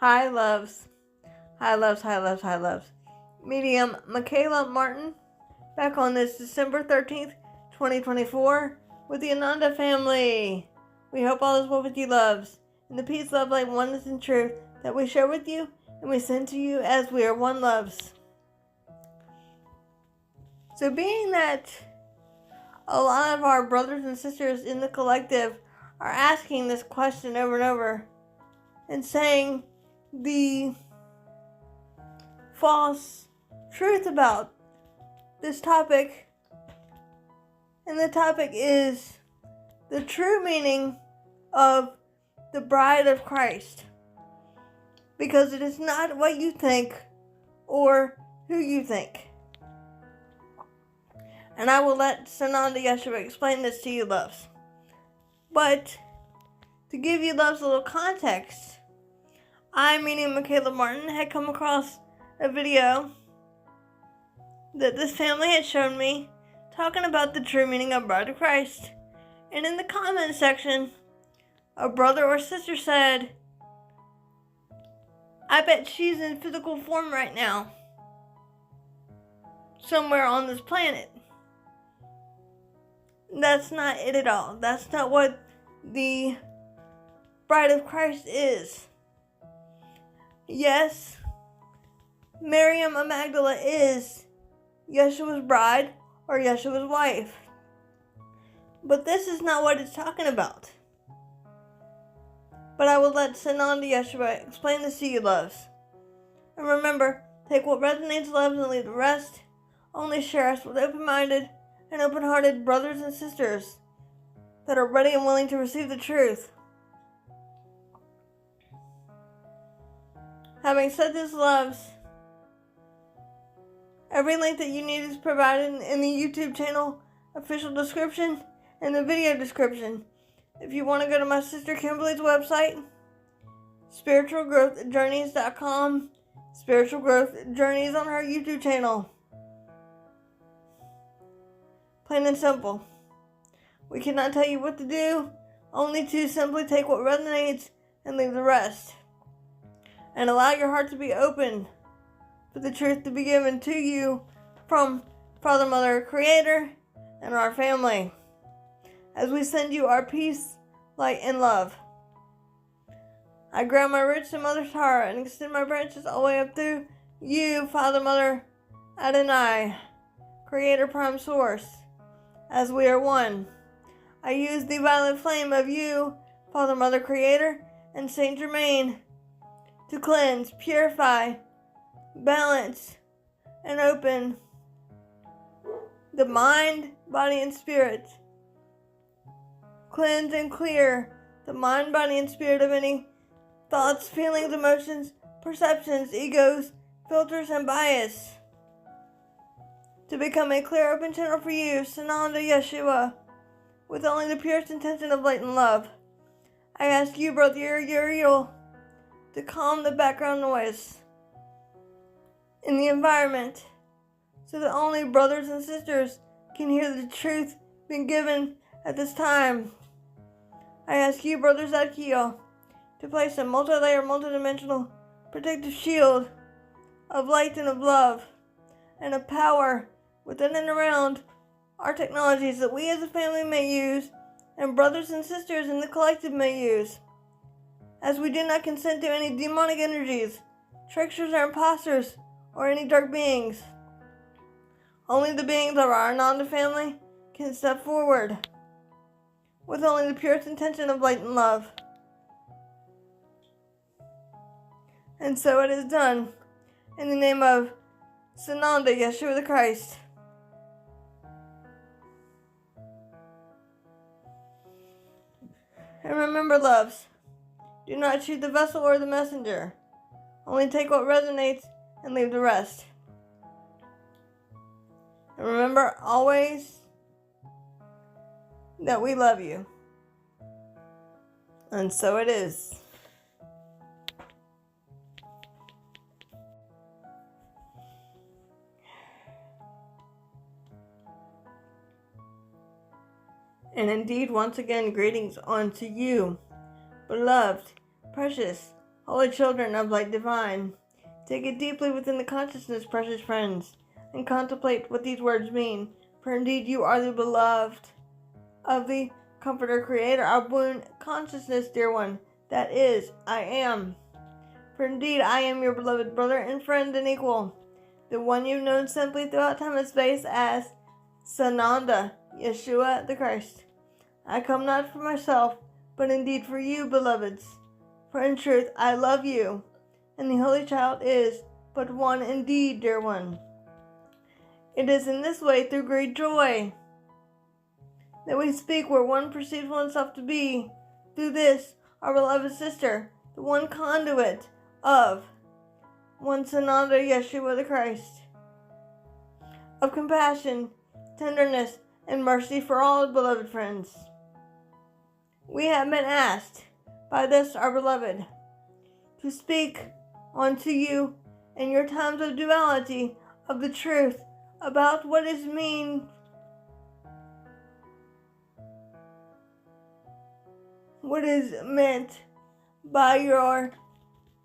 Hi, loves. Hi, loves, hi, loves, hi, loves. Medium Michaela Martin, back on this December 13th, 2024, with the Ananda family. We hope all is well with you, loves, and the peace, love, light, oneness, and truth that we share with you and we send to you as we are one, loves. So, being that a lot of our brothers and sisters in the collective are asking this question over and over and saying the false truth about this topic, and the topic is the true meaning of the bride of Christ, because it is not what you think or who you think. And I will let Sananda Yeshua explain this to you, loves. But to give you, loves, a little context, I, meaning Michaela Martin, had come across a video that this family had shown me talking about the true meaning of Bride of Christ. And in the comment section, a brother or sister said, I bet she's in physical form right now, somewhere on this planet. That's not it at all. That's not what the Bride of Christ is. Yes, Miriam of Magdala is Yeshua's bride or Yeshua's wife. But this is not what it's talking about. But I will let Sananda Yeshua explain this to you, loves. And remember, take what resonates, loves, and leave the rest. Only share us with open-minded and open-hearted brothers and sisters that are ready and willing to receive the truth. Having said this, loves, every link that you need is provided in the YouTube channel official description and the video description. If you want to go to my sister Kimberly's website, spiritualgrowthjourneys.com, Spiritual Growth Journeys on her YouTube channel. Plain and simple. We cannot tell you what to do, only to simply take what resonates and leave the rest. And allow your heart to be open for the truth to be given to you from Father, Mother, Creator, and our family, as we send you our peace, light, and love. I ground my roots in Mother's heart and extend my branches all the way up through you, Father, Mother, Adonai, Creator, Prime Source, as we are one. I use the violet flame of you, Father, Mother, Creator, and Saint Germain to cleanse, purify, balance, and open the mind, body, and spirit. Cleanse and clear the mind, body, and spirit of any thoughts, feelings, emotions, perceptions, egos, filters, and bias. To become a clear, open channel for you, Sananda Yeshua, with only the purest intention of light and love. I ask you, Brother Uriel, to calm the background noise in the environment so that only brothers and sisters can hear the truth being given at this time. I ask you, Brother Zadkiel, to place a multi-layer, multi-dimensional protective shield of light and of love and of power within and around our technologies that we as a family may use and brothers and sisters in the collective may use, as we do not consent to any demonic energies, tricksters or imposters, or any dark beings. Only the beings of our Ananda family can step forward with only the purest intention of light and love. And so it is done, in the name of Sananda Yeshua the Christ. And remember, loves, do not shoot the vessel or the messenger. Only take what resonates and leave the rest. And remember always that we love you. And so it is. And indeed, once again, greetings unto you, beloved, precious, holy children of light divine. Take it deeply within the consciousness, precious friends, and contemplate what these words mean. For indeed you are the beloved of the Comforter Creator, our boon consciousness, dear one, that is, I am. For indeed I am your beloved brother and friend and equal, the one you've known simply throughout time and space as Sananda, Yeshua the Christ. I come not for myself, but indeed for you, beloveds. For in truth I love you, and the Holy Child is but one indeed, dear one. It is in this way, through great joy, that we speak where one perceives oneself to be, through this, our beloved sister, the one conduit of one Sananda, Yeshua the Christ, of compassion, tenderness, and mercy for all beloved friends. We have been asked by this our beloved to speak unto you in your times of duality of the truth about what is meant by your,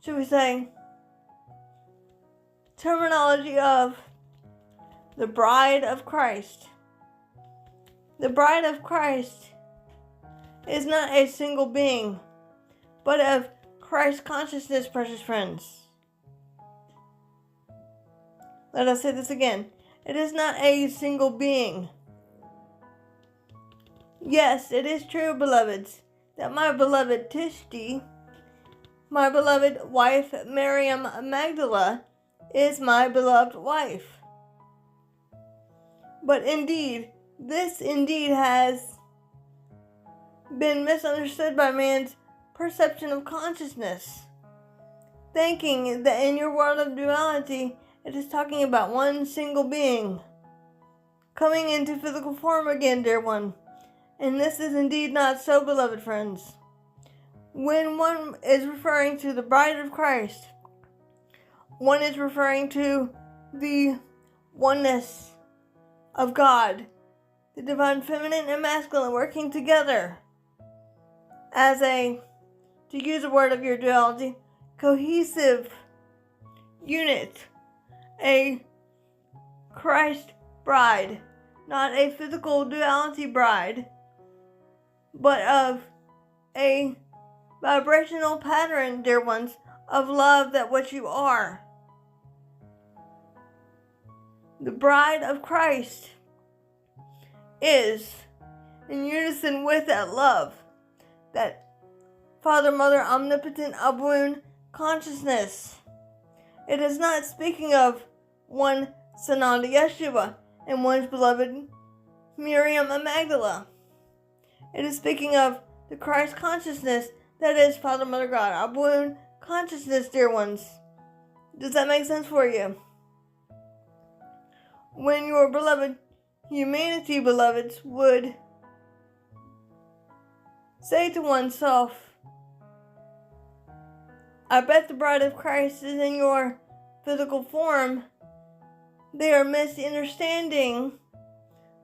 should we say, terminology of the bride of Christ. The bride of Christ is not a single being, but of Christ consciousness, precious friends. Let us say this again. It is not a single being. Yes, it is true, beloveds, that my beloved Tishti, my beloved wife Miriam Magdala, is my beloved wife. But indeed, this indeed has been misunderstood by man's perception of consciousness, thinking that in your world of duality, it is talking about one single being coming into physical form again, dear one. And this is indeed not so, beloved friends. When one is referring to the bride of Christ, one is referring to the oneness of God, the divine feminine and masculine working together as a, to use a word of your duality, cohesive unit, a Christ bride, not a physical duality bride, but of a vibrational pattern, dear ones, of love, that what you are. The bride of Christ is in unison with that love, that Father, Mother, Omnipotent, Abun consciousness. It is not speaking of one Sananda Yeshua and one's beloved Miriam and Magdala. It is speaking of the Christ consciousness that is Father, Mother, God, Abun consciousness, dear ones. Does that make sense for you? When your beloved humanity, beloveds, would say to oneself, I bet the bride of Christ is in your physical form, they are misunderstanding,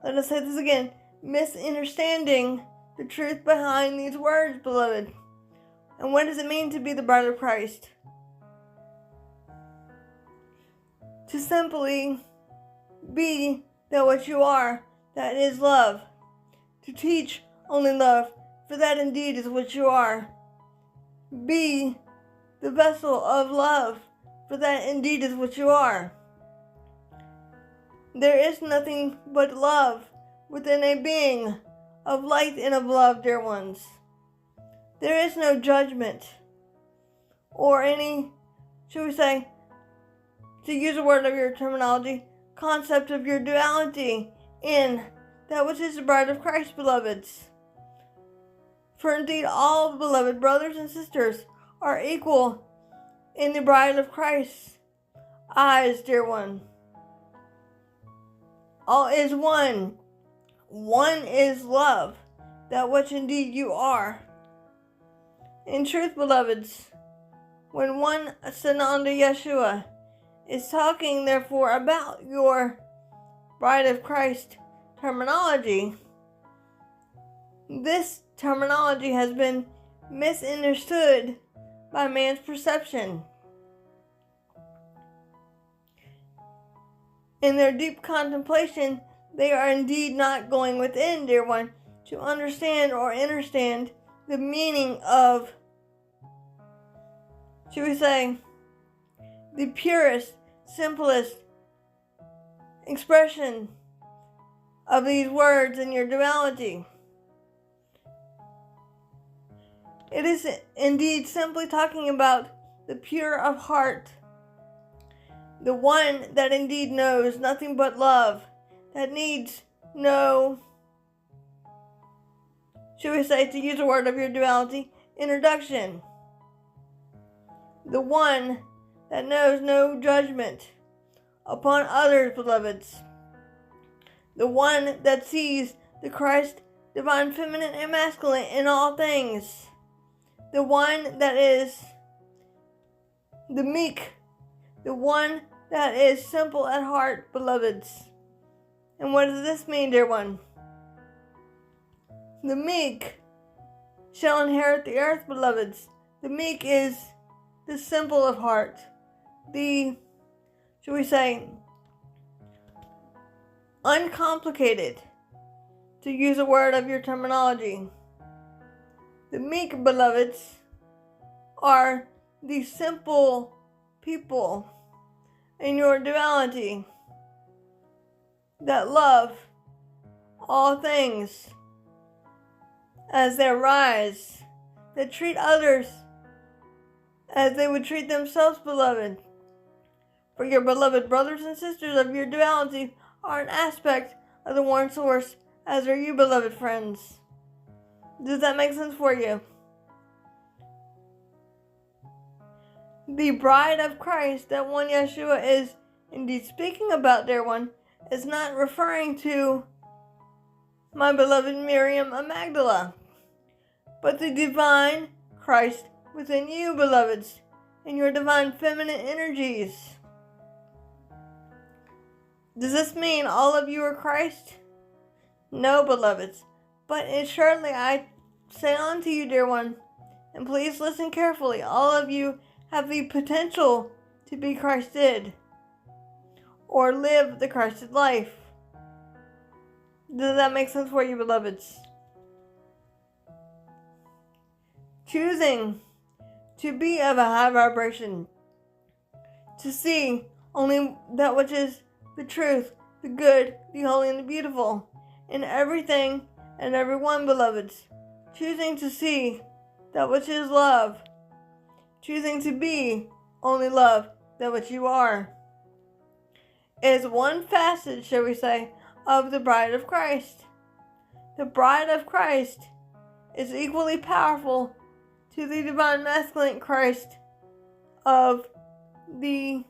let us say this again, misunderstanding the truth behind these words, beloved. And what does it mean to be the bride of Christ? To simply be that what you are, that is love. To teach only love, for that indeed is what you are. Be the vessel of love, for that indeed is what you are. There is nothing but love within a being of light and of love, dear ones. There is no judgment or any, should we say, to use a word of your terminology, concept of your duality in that which is the bride of Christ, beloveds. For indeed all beloved brothers and sisters are equal in the bride of Christ's eyes, dear one. All is one. One is love, that which indeed you are. In truth, beloveds, when one Sananda Yeshua is talking, therefore, about your bride of Christ terminology, this terminology has been misunderstood by man's perception. In their deep contemplation, they are indeed not going within, dear one, to understand or understand the meaning of, should we say, the purest, simplest expression of these words in your duality. It is indeed simply talking about the pure of heart, the one that indeed knows nothing but love, that needs no, should we say, to use a word of your duality, introduction. The one that knows no judgment upon others, beloveds. The one that sees the Christ, divine feminine and masculine in all things. The one that is the meek. The one that is simple at heart, beloveds. And what does this mean, dear one? The meek shall inherit the earth, beloveds. The meek is the simple of heart. The, should we say, uncomplicated, to use a word of your terminology. The meek, beloveds, are the simple people in your duality that love all things as they arise, that treat others as they would treat themselves, beloved. For your beloved brothers and sisters of your duality are an aspect of the one source, as are you, beloved friends. Does that make sense for you? The bride of Christ that one Yeshua is indeed speaking about, dear one, is not referring to my beloved Miriam of Magdala, but the divine Christ within you, beloveds, and your divine feminine energies. Does this mean all of you are Christ? No, beloveds, but assuredly I say unto you, dear one, and please listen carefully, all of you have the potential to be Christed, or live the Christed life. Does that make sense for you, beloveds? Choosing to be of a high vibration, to see only that which is the truth, the good, the holy, and the beautiful in everything and everyone, beloveds. Choosing to see that which is love. Choosing to be only love, that which you are. Is one facet, shall we say, of the bride of Christ. The bride of Christ is equally powerful to the divine masculine Christ of the,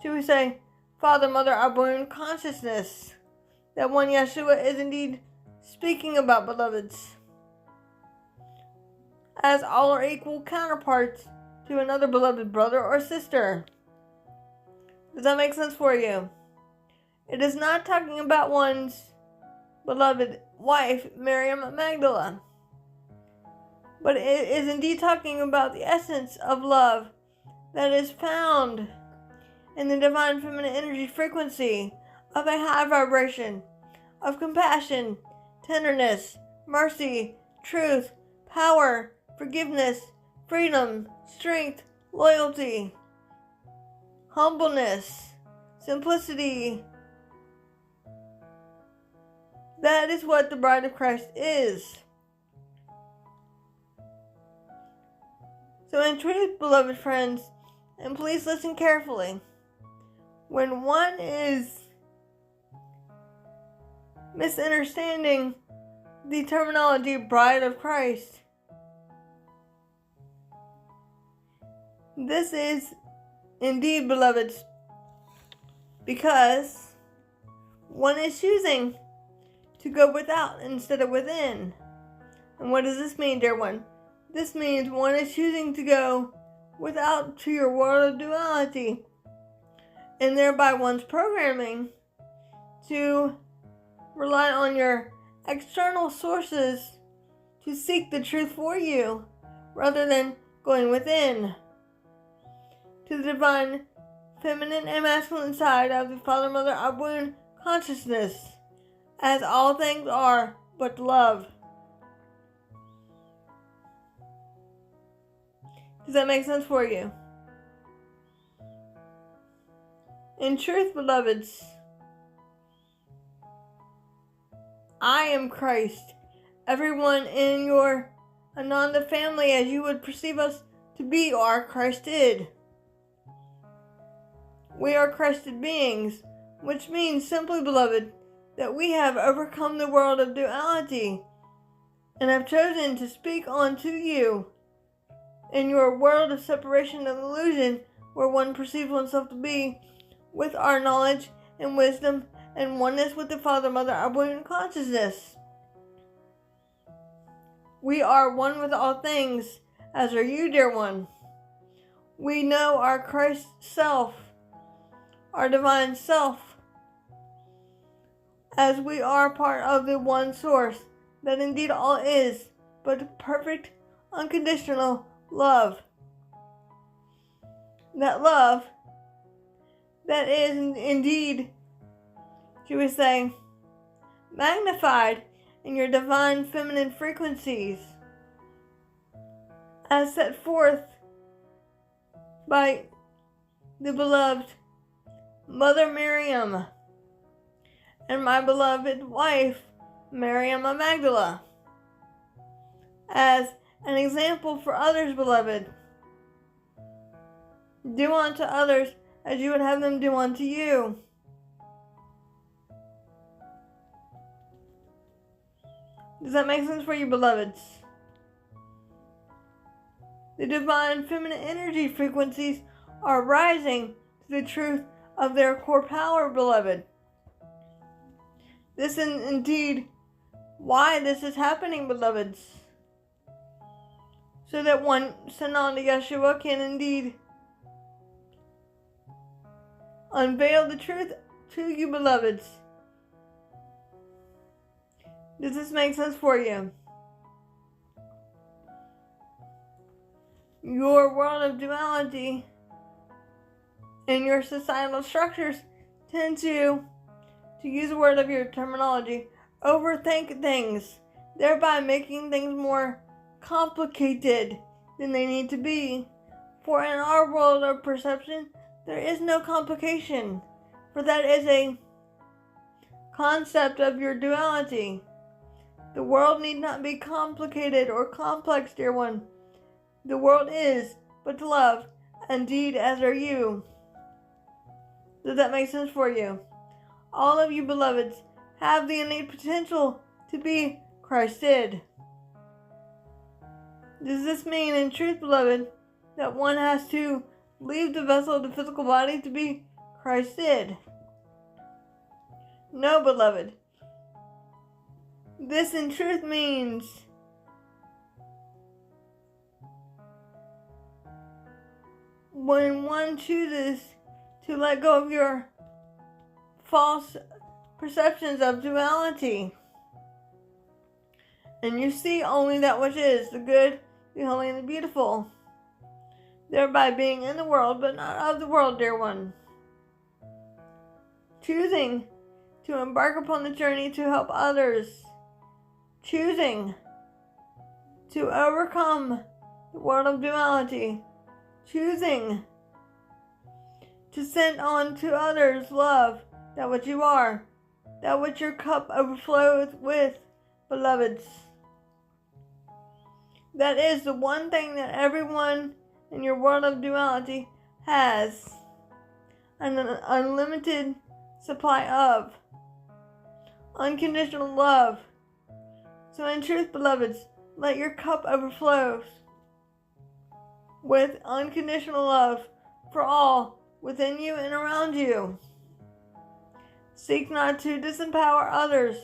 shall we say, Father, Mother, Abba consciousness that one Yeshua is indeed speaking about, beloveds. As all are equal counterparts to another beloved brother or sister. Does that make sense for you? It is not talking about one's beloved wife, Miriam of Magdala, but it is indeed talking about the essence of love that is found in the divine feminine energy frequency of a high vibration of compassion, tenderness, mercy, truth, power, forgiveness, freedom, strength, loyalty, humbleness, simplicity. That is what the bride of Christ is. So in truth, beloved friends, and please listen carefully, when one is misunderstanding the terminology bride of Christ, this is indeed, beloveds, because one is choosing to go without instead of within. And what does this mean, dear one? This means one is choosing to go without to your world of duality, and thereby one's programming to rely on your external sources to seek the truth for you, rather than going within. To the divine feminine and masculine side of the Father, Mother, Abun consciousness, as all things are but love. Does that make sense for you? In truth, beloveds, I am Christ. Everyone in your Ananda family, as you would perceive us to be, are Christed. We are Christed beings, which means simply, beloved, that we have overcome the world of duality and have chosen to speak unto you in your world of separation and illusion, where one perceives oneself to be, with our knowledge and wisdom and oneness with the Father, Mother, Abundant Consciousness. We are one with all things, as are you, dear one. We know our Christ self, our divine self, as we are part of the one source, that indeed all is but perfect, unconditional love. That love that is indeed, she was saying, magnified in your divine feminine frequencies, as set forth by the beloved Mother Miriam and my beloved wife, Miriam of Magdala, as an example for others, beloved. Do unto others as you would have them do unto you. Does that make sense for you, beloveds? The divine feminine energy frequencies are rising to the truth of their core power, beloved. This is indeed why this is happening, beloveds. So that one Sananda Yeshua can indeed unveil the truth to you, beloveds. Does this make sense for you? Your world of duality and your societal structures tend to use a word of your terminology, overthink things, thereby making things more complicated than they need to be. For in our world of perception, there is no complication, for that is a concept of your duality. The world need not be complicated or complex, dear one. The world is but love, indeed, as are you. Does that make sense for you? All of you, beloveds, have the innate potential to be Christed. Does this mean, in truth, beloved, that one has to leave the vessel of the physical body to be Christed? No, beloved. This, in truth, means when one chooses to let go of your false perceptions of duality, and you see only that which is, the good, the holy, and the beautiful, thereby being in the world, but not of the world, dear one. Choosing to embark upon the journey to help others. Choosing to overcome the world of duality. Choosing to send on to others love, that which you are, that which your cup overflows with, beloveds. That is the one thing that everyone in your world of duality has an unlimited supply of. Unconditional love. So in truth, beloveds, let your cup overflow with unconditional love for all within you and around you. Seek not to disempower others,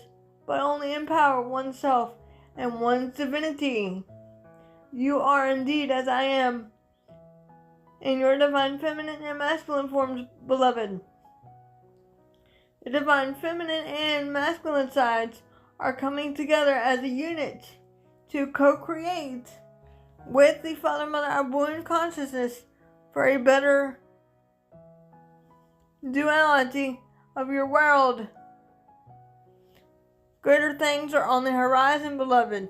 but only empower oneself and one's divinity. You are indeed as I am in your divine feminine and masculine forms, beloved. The divine feminine and masculine sides are coming together as a unit to co-create with the Father, Mother, Abun consciousness for a better duality of your world. Greater things are on the horizon, beloved,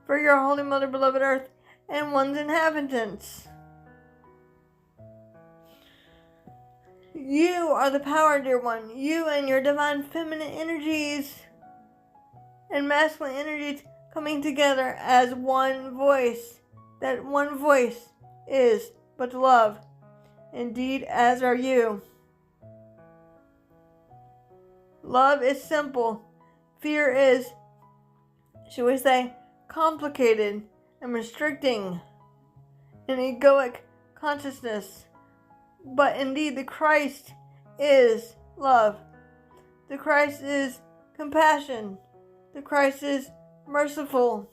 for your Holy Mother, beloved Earth, and one's inhabitants. You are the power, dear one. You and your divine feminine energies and masculine energies coming together as one voice. That one voice is but love. Indeed, as are you. Love is simple. Fear is, should we say, complicated and restricting an egoic consciousness. But indeed, the Christ is love. The Christ is compassion. The Christ is merciful.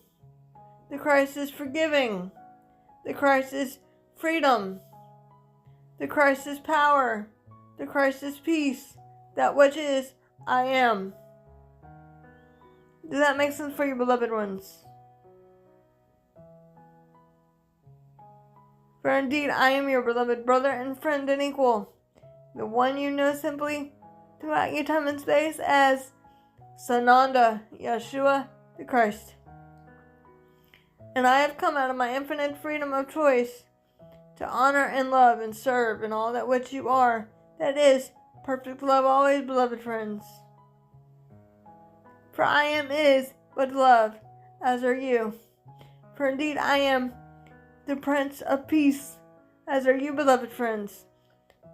The Christ is forgiving. The Christ is freedom. The Christ is power. The Christ is peace. That which is, I am. Does that make sense for you, beloved ones? For indeed, I am your beloved brother and friend and equal, the one you know simply throughout your time and space as Sananda, Yeshua, the Christ. And I have come out of my infinite freedom of choice to honor and love and serve in all that which you are. That is perfect love always, beloved friends. For I am is but love, as are you. For indeed I am the Prince of Peace, as are you, beloved friends.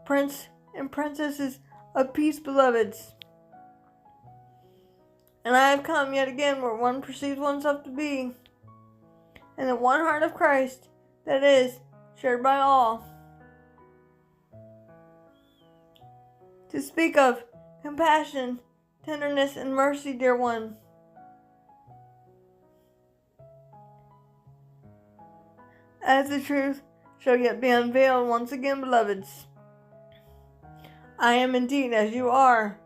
Prince and princesses of peace, beloveds. And I have come yet again where one perceives oneself to be, and the one heart of Christ that is shared by all. To speak of compassion, tenderness, and mercy, dear one. As the truth shall yet be unveiled once again, beloveds. I am indeed as you are.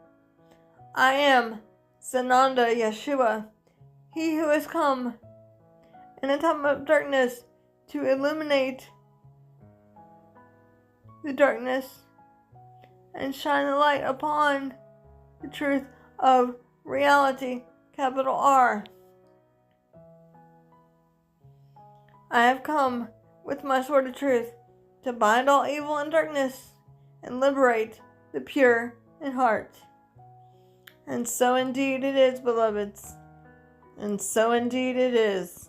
I am Sananda Yeshua, he who has come in a time of darkness to illuminate the darkness and shine a light upon the truth of reality, capital R. I have come with my sword of truth to bind all evil and darkness and liberate the pure in heart. And so indeed it is, beloveds. And so indeed it is.